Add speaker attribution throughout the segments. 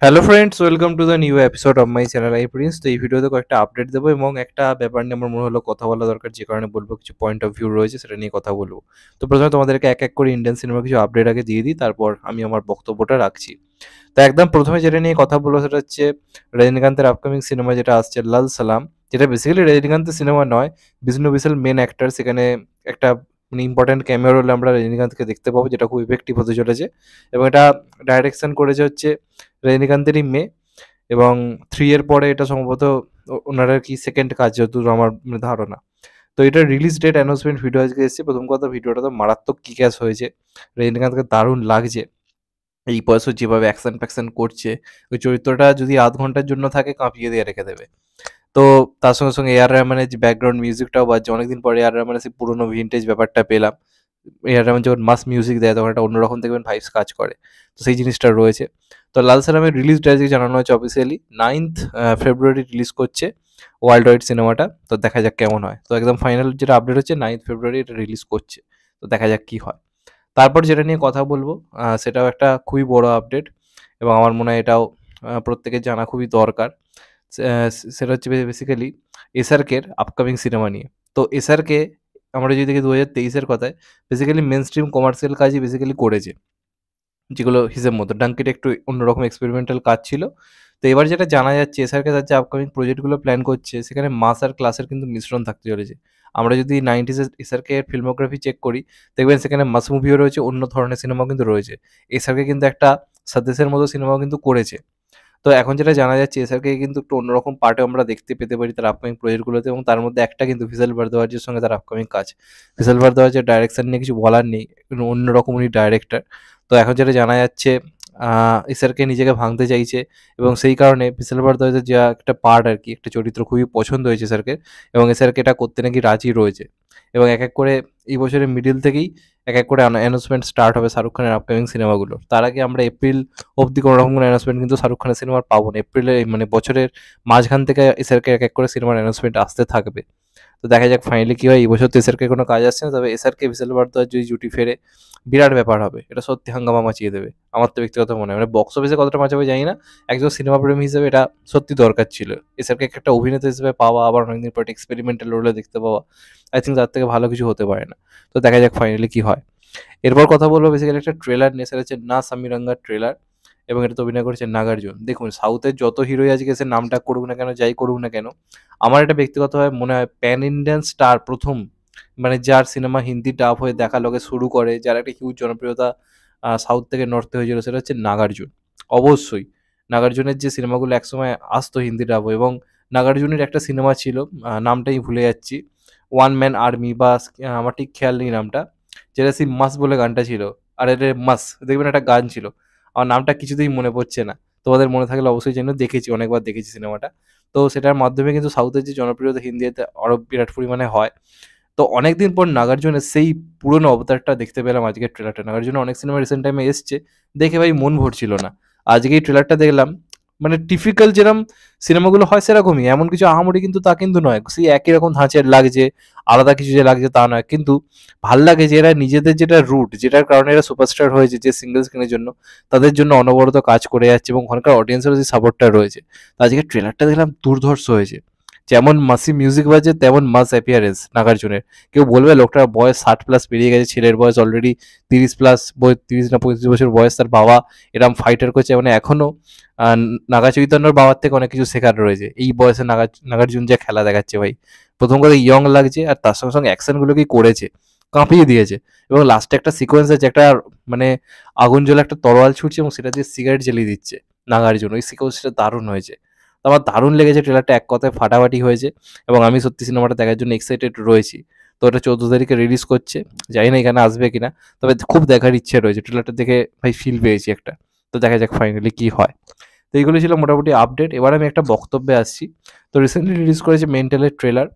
Speaker 1: Hello friends, welcome to the new episode of my channel I Prince. তো এই ভিডিওতে কয়েকটা আপডেট দেবো এবং একটা ব্যাপার নিয়ে আমার মনে হলো কথা বলা দরকার, যে কারণে বলবো কিছু পয়েন্ট অফ ভিউ রয়েছে সেটা নিয়ে কথা বলবো। তো প্রথমে তোমাদেরকে এক এক করে ইন্ডিয়ান সিনেমার কিছু আপডেট আগে দিয়ে দিই, তারপর আমি আমার বক্তব্যটা রাখছি। তো একদম প্রথমে যেটা নিয়ে কথা বলবো সেটা হচ্ছে রজনীকান্তের আপকামিং সিনেমা যেটা আসছে লাল সালাম, যেটা বেসিক্যালি রজনীকান্তের সিনেমা নয়, বিষ্ণু বিশাল মেন অ্যাক্টর। সেখানে একটা মানে ইম্পর্টেন্ট ক্যামিও রোলে আমরা রজনীকান্তকে দেখতে পাবো, যেটা খুব ইফেক্টিভ হতে চলেছে। এবং এটা ডাইরেকশন করেছে হচ্ছে রজনীকান্তেরই মেয়ে। এবং 3 এর পরে এটা সম্ভবত ওনার আরকি সেকেন্ড কাজ, যতদূর আমার মানে ধারণা। তো এটার রিলিজ ডেট অ্যানাউন্সমেন্ট ভিডিও আজকে এসেছে। প্রথম কথা, ভিডিওটা তো মারাত্মক কিক-অ্যাস হয়েছে। রজনীকান্তকে দারুণ লাগছে। এই বয়সে যেভাবে অ্যাকশন-ফ্যাকশন করছে, ওই চরিত্রটা যদি আধ ঘন্টার জন্য থাকে কাঁপিয়ে দিয়ে রেখে দেবে। তো তার সঙ্গে, সঙ্গে এ আর রহমানের যে ব্যাকগ্রাউন্ড মিউজিকটাও বাজছে। অনেকদিন পরে এ আর রহমানের সেই পুরোনো ভিনটেজ ব্যাপারটা পেলাম। এ আর রহমান যখন মাস মিউজিক দেয় তখন একটা অন্যরকম দেখবেন ভাইবস কাজ করে। তো সেই জিনিসটা রয়েছে। তো লাল সালামের রিলিজ ডেট আজকে জানানো হয়েছে অফিসিয়ালি 9th ফেব্রুয়ারি রিলিজ করছে ওয়ার্ল্ড ওয়াইড সিনেমাটা। তো দেখা যাক কেমন হয়। তো একদম ফাইনাল যেটা আপডেট হচ্ছে 9th ফেব্রুয়ারি এটা রিলিজ করছে। তো দেখা যাক কি হয়। তারপর যেটা নিয়ে কথা বলবো সেটাও একটা খুবই বড় আপডেট এবং আমার মনে হয় এটাও প্রত্যেকের জানা খুবই দরকার। সেটা হচ্ছে বেসিক্যালি এসআরকের আপকামিং সিনেমা নিয়ে। তো এসআরকে আমরা যদি দেখি 2023 এর কথায়, বেসিক্যালি মেইনস্ট্রিম কমার্শিয়াল কাজই বেসিক্যালি করেছে। যেগুলো হিসেব মতো ডাঙ্কিটা একটু অন্যরকম এক্সপেরিমেন্টাল কাজ ছিল। তো এবার যেটা জানা যাচ্ছে এসআরকে তার যে আপকামিং প্রজেক্টগুলো প্ল্যান করছে সেখানে মাস আর ক্লাসের কিন্তু মিশ্রণ থাকতে চলেছে। আমরা যদি 90s এর এসআরকে এর ফিল্মোগ্রাফি চেক করি, দেখবেন সেখানে মাস মুভিও রয়েছে, অন্য ধরনের সিনেমাও কিন্তু রয়েছে। এসআরকে কিন্তু একটা স্বদেশের মতো সিনেমাও কিন্তু করেছে। তো এখন যেটা জানা যাচ্ছে এসআরকে কিন্তু একটু অন্যরকম পার্টে আমরা দেখতে পেতে পারি তার আপকামিং প্রজেক্টগুলোতে, এবং তার মধ্যে একটা কিন্তু ভিশাল ভারদ্বাজের সঙ্গে তার আপকামিং কাজ। ভিশাল ভারদ্বাজের ডাইরেকশন নিয়ে কিছু বলার নেই, অন্যরকম উনি ডাইরেক্টর। তো এখন যেটা জানা যাচ্ছে এসআরকে নিজেকে ভাঙতে চাইছে এবং সেই কারণে ভিশাল ভারদ্বাজের যে একটা পার্ট আর কি, একটা চরিত্র খুবই পছন্দ হয়েছে এসআরকে, এবং এসআরকে এটা করতে নাকি রাজি রয়েছে। এবং এক এক করে এই বছরের মিডিল থেকেই এক এক করে অ্যানাউন্সমেন্ট স্টার্ট হবে শাহরুখ খানের আপকামিং সিনেমাগুলো। তার আগে আমরা এপ্রিল অবধি কোনো রকম কোনো অ্যানাউন্সমেন্ট কিন্তু শাহরুখ খানের সিনেমার পাবো না। এপ্রিলে মানে বছরের মাঝখান থেকে এসআরকে এক এক করে সিনেমার অ্যানাউন্সমেন্ট আসতে থাকবে। তো দেখা যাক ফাইনালি কি হয়। এই বছর তো এসআরকে কোনো কাজ আসছে না, তবে এসআরকে ভিশাল ভারদ্বাজ যদি জুটি ফেরে বিরাট ব্যাপার হবে। এটা সত্যি হাঙ্গামা মাচিয়ে দেবে। আমার তো ব্যক্তিগত মনে হয়, মানে বক্স অফিসে কতটা মাচাবে জানি না। একজন সিনেমা প্রেমী হিসেবে এটা সত্যি দরকার ছিল। এসআরকে একটা অভিনেতা হিসেবে পাওয়া, আবার অনেকদিন পর এক্সপেরিমেন্টাল রোলে দেখতে পাওয়া, আই থিঙ্ক তার থেকে ভালো কিছু হতে পারে না। তো দেখা যাক ফাইনালি কি হয়। এরপর কথা বলবো বেসিক্যালি একটা ট্রেলার নিয়ে, সেটা হচ্ছে না সামিরাঙ্গার ট্রেলার, এবং এটাতে অভিনয় করেছে নাগার্জুন। দেখুন, সাউথের যত হিরোই আজকে সে নামটা করুক না কেন, যাই করুক না কেন, আমার এটা ব্যক্তিগতভাবে মনে হয় প্যান ইন্ডিয়ান স্টার প্রথম, মানে যার সিনেমা হিন্দি ডাব হয়ে দেখা লোকে শুরু করে, যার একটা হিউজ জনপ্রিয়তা সাউথ থেকে নর্থে হয়েছিল, সেটা হচ্ছে নাগার্জুন। অবশ্যই নাগার্জুনের যে সিনেমাগুলো একসময় আসতো হিন্দি ডাব হয়ে, এবং নাগার্জুনের একটা সিনেমা ছিল, নামটাই ভুলে যাচ্ছি, ওয়ান ম্যান আর্মি বা আমার ঠিক খেয়াল নেই নামটা, যেটা সেই মাস বলে গানটা ছিল। আরে রে মাস, দেখবেন একটা গান ছিল, আমার নামটা কিছুতেই মনে পড়ছে না। তোমাদের মনে থাকলে অবশ্যই জেনে, দেখেছি, অনেকবার দেখেছি সিনেমাটা। তো সেটার মাধ্যমে কিন্তু সাউথের যে জনপ্রিয়তা হিন্দিতে আরও বিরাট পরিমাণে হয়। তো অনেকদিন পর নাগার্জুনের সেই পুরনো অবতারটা দেখতে পেলাম আজকের ট্রেলারটা। নাগার্জুনের অনেক সিনেমা রিসেন্ট টাইমে এসছে, দেখে ভাই মন ভরছিল না। আজকে এই ট্রেলারটা দেখলাম, মানে টিপিক্যাল যেরকম সিনেমাগুলো হয় সেরকমই, এমন কিছু আহামরি কিন্তু তা কিন্তু নয়। সেই একই রকম ধাঁচের লাগছে, আলাদা কিছু যে লাগছে তা নয়। কিন্তু ভাল লাগে যে এরা নিজেদের যেটা রুট, যেটার কারণে এরা সুপারস্টার হয়েছে, যে সিঙ্গেল স্ক্রিনের জন্য, তাদের জন্য অনবরত কাজ করে যাচ্ছে এবং ওখানকার অডিয়েন্সেরও যে সাপোর্টটা রয়েছে। তো আজকে ট্রেলারটা দেখলাম দুর্ধর্ষ হয়েছে। যেমন মাসি মিউজিক বাজে তেমন মাস অ্যাপিয়ারেন্স নাগার্জুনের। কেউ বলবে লোকটার বয়স 60+ পেরিয়ে গেছে, ছেলের বয়স অলরেডি 30+, 30 না 35 বছর বয়স, তার বাবা এরম ফাইটার করছে, মানে এখনো নাগা চৈতন্যর বাবার থেকে অনেক কিছু শেখার রয়েছে। এই বয়সে নাগার্জুন যে খেলা দেখাচ্ছে ভাই, প্রথম কথা ইয়ং লাগছে, আর তার সঙ্গে সঙ্গে অ্যাকশনগুলো কি করেছে, কাঁপিয়ে দিয়েছে। এবং লাস্টে একটা সিকোয়েন্স আছে, একটা মানে আগুন জ্বলে একটা তরোয়াল ছুটছে এবং সেটা দিয়ে সিগারেট জ্বালিয়ে দিচ্ছে নাগার্জুন। ওই সিকোয়েন্সটা দারুণ হয়েছে। তো আমার দারুণ লেগেছে ট্রেলারটা, এক কথায় ফাটাফাটি হয়েছে, এবং আমি সত্যি সিনেমাটা দেখার জন্য এক্সাইটেড রয়েছি। তো এটা 14 তারিখে রিলিজ করছে, জানি না এখানে আসবে কিনা, তবে খুব দেখার ইচ্ছে রয়েছে। ট্রেলারটা দেখে ভাই ফিল পেয়েছি একটা। তো দেখা যাক ফাইনালি কি হয়। তো এইগুলো ছিল মোটামুটি আপডেট। এবার আমি একটা বক্তব্যে আসছি। তো রিসেন্টলি রিলিজ করেছে মেন্টালের ট্রেলার।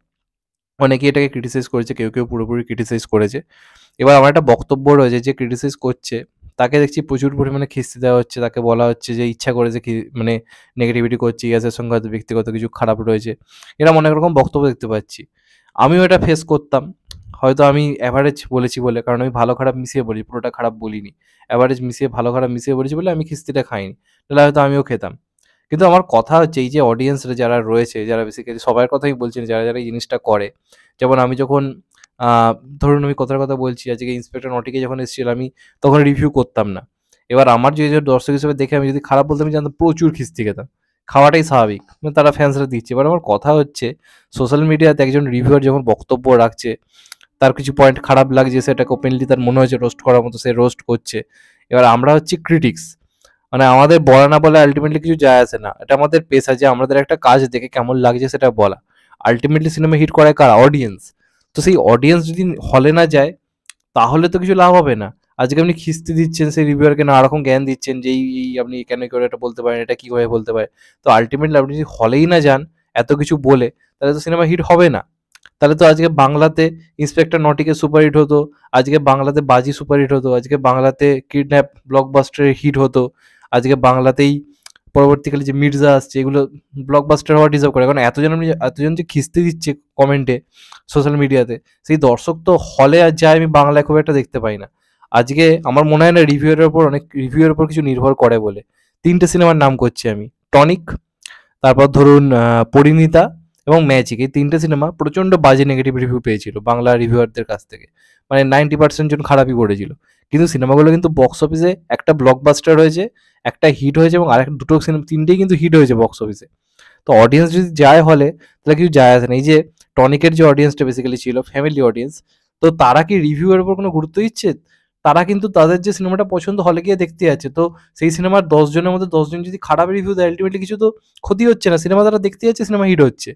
Speaker 1: অনেকেই এটাকে ক্রিটিসাইজ করেছে, কেউ কেউ পুরোপুরি ক্রিটিসাইজ করেছে। এবার আমার একটা বক্তব্য রয়েছে, যে ক্রিটিসাইজ করছে তাকে দেখছি প্রচুর পরিমাণে খিস্তি দেওয়া হচ্ছে, তাকে বলা হচ্ছে যে ইচ্ছা করে যে মানে নেগেটিভিটি করছে, ইয়াসের সঙ্গে হয়তো ব্যক্তিগত কিছু খারাপ রয়েছে, এরকম অনেক রকম বক্তব্য দেখতে পাচ্ছি। আমিও এটা ফেস করতাম, হয়তো আমি অ্যাভারেজ বলেছি বলে, কারণ আমি ভালো খারাপ মিশিয়ে বলি, পুরোটা খারাপ বলিনি। অ্যাভারেজ মিশিয়ে ভালো খারাপ মিশিয়ে বলেছি বলে আমি খিস্তিটা খাইনি, তাহলে হয়তো আমিও খেতাম। কিন্তু আমার কথা হচ্ছে এই যে অডিয়েন্সরা যারা রয়েছে, যারা বেসিক্যালি সবার কথাই বলছি না, যারা এই জিনিসটা করে। যেমন আমি যখন আ ধরুন আমি কথার কথা বলছি, আজকে ইন্সপেক্টর নটিকে যখন এসেছিল আমি তখন রিভিউ করতাম না। এবার আমার যে দর্শক হিসেবে দেখে আমি যদি খারাপ বলতাম, আমি জানতাম প্রচুর খিস্তি খেতাম। খাওয়াটাই স্বাভাবিক। তারা ফ্যান্সরা দিচ্ছে। এবার আমার কথা হচ্ছে সোশ্যাল মিডিয়াতে একজন রিভিউয়ার যখন বক্তব্য রাখছে, তার কিছু পয়েন্ট খারাপ লাগছে, সেটাকে ওপেনলি তার মনে হয়েছে রোস্ট করার মতো সে রোস্ট করছে। এবার আমরা হচ্ছি ক্রিটিক্স। মানে আমাদের বলা না বলা আল্টিমেটলি কিছু যায় আসে না। এটা আমাদের পেশা যে আমাদের একটা কাজ দেখে কেমন লাগছে সেটা বলা। আল্টিমেটলি সিনেমা হিট করায় কারা? অডিয়েন্স। তো সেই অডিয়েন্স যদি হলে না যায় তাহলে তো কিছু লাভ হবে না। আজকে আপনি খিস্তি দিচ্ছেন সেই রিভিউয়ারকে, নানা রকম জ্ঞান দিচ্ছেন যে এই আপনি কেন করে এটা বলতে পারেন, এটা কিভাবে বলতে পারে। তো আল্টিমেটলি আপনি যদি হলেই না যান এত কিছু বলে, তাহলে তো সিনেমা হিট হবে না। তাহলে তো আজকে বাংলাতে ইন্সপেক্টর নটিকে সুপারহিট হতো, আজকে বাংলাতে বাজি সুপারহিট হতো, আজকে বাংলাতে কিডন্যাপ ব্লকবাস্টার হিট হতো, আজকে বাংলাতেই পরবর্তীকালে যে মির্জা আসছে এগুলো ব্লকবাস্টার হওয়া ডিজার্ভ করে। কারণ এতজন যে খিস্তি দিচ্ছে কমেন্টে সোশ্যাল মিডিয়াতে, সেই দর্শক তো হলে আর যায় আমি বাংলায় খুব একটা দেখতে পাই না। আজকে আমার মনে হয় না রিভিউয়ের উপর কিছু নির্ভর করে বলে। ৩টে সিনেমার নাম করছি আমি। টনিক, তারপর ধরুন পরিণীতা এবং ম্যাজিক, এই ৩টে সিনেমা প্রচণ্ড বাজে নেগেটিভ রিভিউ পেয়েছিল বাংলা রিভিউয়ারদের কাছ থেকে। মানে 90% জন খারাপই করেছিল। কিন্তু সিনেমাগুলো কিন্তু বক্স অফিসে একটা ব্লকবাস্টার হয়েছে, একটা হিট হয়েছে এবং আরেক দুটো সিনেমা ৩টেই কিন্তু হিট হয়েছে বক্স অফিসে। তো অডিয়েন্স যদি যায় হলে তাহলে কিছু যায় আসে না। এই যে টনিকের যে অডিয়েন্সটা বেসিক্যালি ছিল ফ্যামিলি অডিয়েন্স, তো তারা কি রিভিউয়ের উপর কোনো গুরুত্ব দিচ্ছে? তারা কিন্তু তাদের যে সিনেমাটা পছন্দ হলে গিয়ে দেখতে যাচ্ছে। তো সেই সিনেমার ১০ জনের মধ্যে ১০ জন যদি খারাপ রিভিউ দেয়, আল্টিমেটলি কিছু তো ক্ষতি হচ্ছে না। সিনেমা তারা দেখতে যাচ্ছে, সিনেমা হিট হচ্ছে।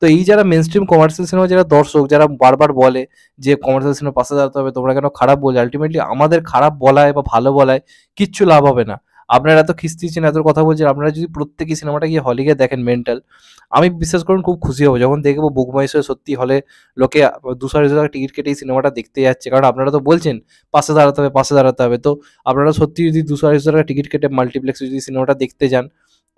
Speaker 1: তো এই যারা মেইনস্ট্রিম কমার্শিয়াল সিনেমা যারা দর্শক, যারা বারবার বলে যে কমার্শিয়াল সিনেমার পাশে দাঁড়াতে হবে, তোমরা কেন খারাপ বলছো? আল্টিমেটলি আমাদের খারাপ বলায় বা ভালো বলায় কিচ্ছু লাভ হবে না। আপনারা এত খিস্তি দিচ্ছেন, এত কথা বলছেন, আপনারা যদি প্রত্যেকেই সিনেমাটা গিয়ে হলে গিয়ে দেখেন মেন্টাল, আমি বিশ্বাস করুন খুব খুশি হব যখন দেখবো বুক মাই শোয়ে সত্যি হলে লোকে ২০০ টাকা টিকিট কেটে এই সিনেমাটা দেখতে যাচ্ছে। কারণ আপনারা তো বলছেন পাশে দাঁড়াতে হবে, পাশে দাঁড়াতে হবে। তো আপনারা সত্যি যদি ২০০ টাকা টিকিট কেটে মাল্টিপ্লেক্সে যদি সিনেমাটা দেখতে যান,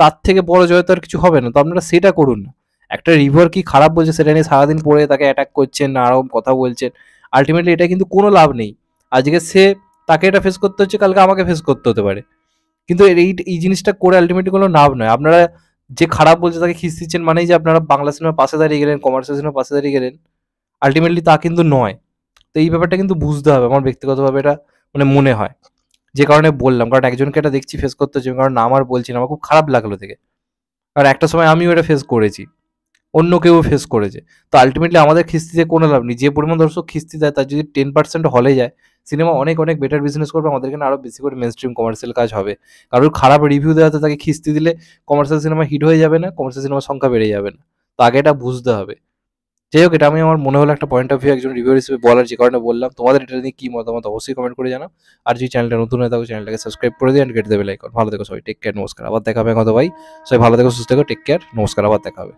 Speaker 1: তার থেকে বড় জয় তো আর কিছু হবে না। তো আপনারা সেটা করুন না। একটা রিভিউয়ার কি খারাপ বলছে সেটা নিয়ে সারাদিন পড়ে তাকে অ্যাটাক করছেন, নানা রকম কথা বলছেন। আল্টিমেটলি এটা কিন্তু কোনো লাভ নেই। আজকে তাকে এটা ফেস করতে হচ্ছে, কালকে আমাকে ফেস করতে হতে পারে। কিন্তু এই জিনিসটা করে আল্টিমেটলি কোনো লাভ নয়। আপনারা যে খারাপ বলছে তাকে খিস্তি দিচ্ছেন মানেই যে আপনারা বাংলা সিনেমার পাশে দাঁড়িয়ে গেলেন, কমার্শিয়াল সিনেমার পাশে দাঁড়িয়ে গেলেন। আল্টিমেটলি তা কিন্তু নয়। তো এই ব্যাপারটা কিন্তু বুঝতে হবে। আমার ব্যক্তিগতভাবে এটা মানে মনে হয়। যে কারণে বললাম। কারণ একজনকে এটা দেখছি ফেস করতে হচ্ছে, কারণ নাম আর বলছি না। আমার খুব খারাপ লাগলো দেখে। কারণ একটা সময় আমিও এটা ফেস করেছি। অন্য কেউ ফেস করেছে। তো আল্টিমেটলি আমাদের খিস্তিতে কোনো লাভ নেই। যে পরিমাণ দর্শক খিস্তি দেয় তার যদি 10% হলে যায়, সিনেমা অনেক, অনেক বেটার বিজনেস করবে। আমাদের এখানে আরো বেশি করে মেইনস্ট্রিম কমার্শিয়াল কাজ হবে। কারোর খারাপ রিভিউ দেওয়াতে তাকে খিস্তি দিলে কমার্শিয়াল সিনেমা হিট হয়ে যাবে না, কমার্শিয়াল সিনেমার সংখ্যা বেড়ে যাবে না। তো আগে এটা বুঝতে হবে। যাই হোক, এটা আমার মনে হলো একটা পয়েন্ট অফ ভিউ একজন রিভিউয়ার হিসেবে বলার, যে কারণে বললাম। তোমাদের এটা নিয়ে কি মতামত অবশ্যই কমেন্ট করে জানাও। আর যদি চ্যানেলটা নতুন হয়ে থাকো চ্যানেলটাকে সাবস্ক্রাইব করে দিও এন্ড কেটে দেবে বেল আইকন। ভালো থেকো সবাই। Take care. নমস্কার। আবার দেখা হবে কত ভাই। সবাই ভালো থেকো, সুস্থ থেকো। Take care. নমস্কার। আবার দেখা হবে।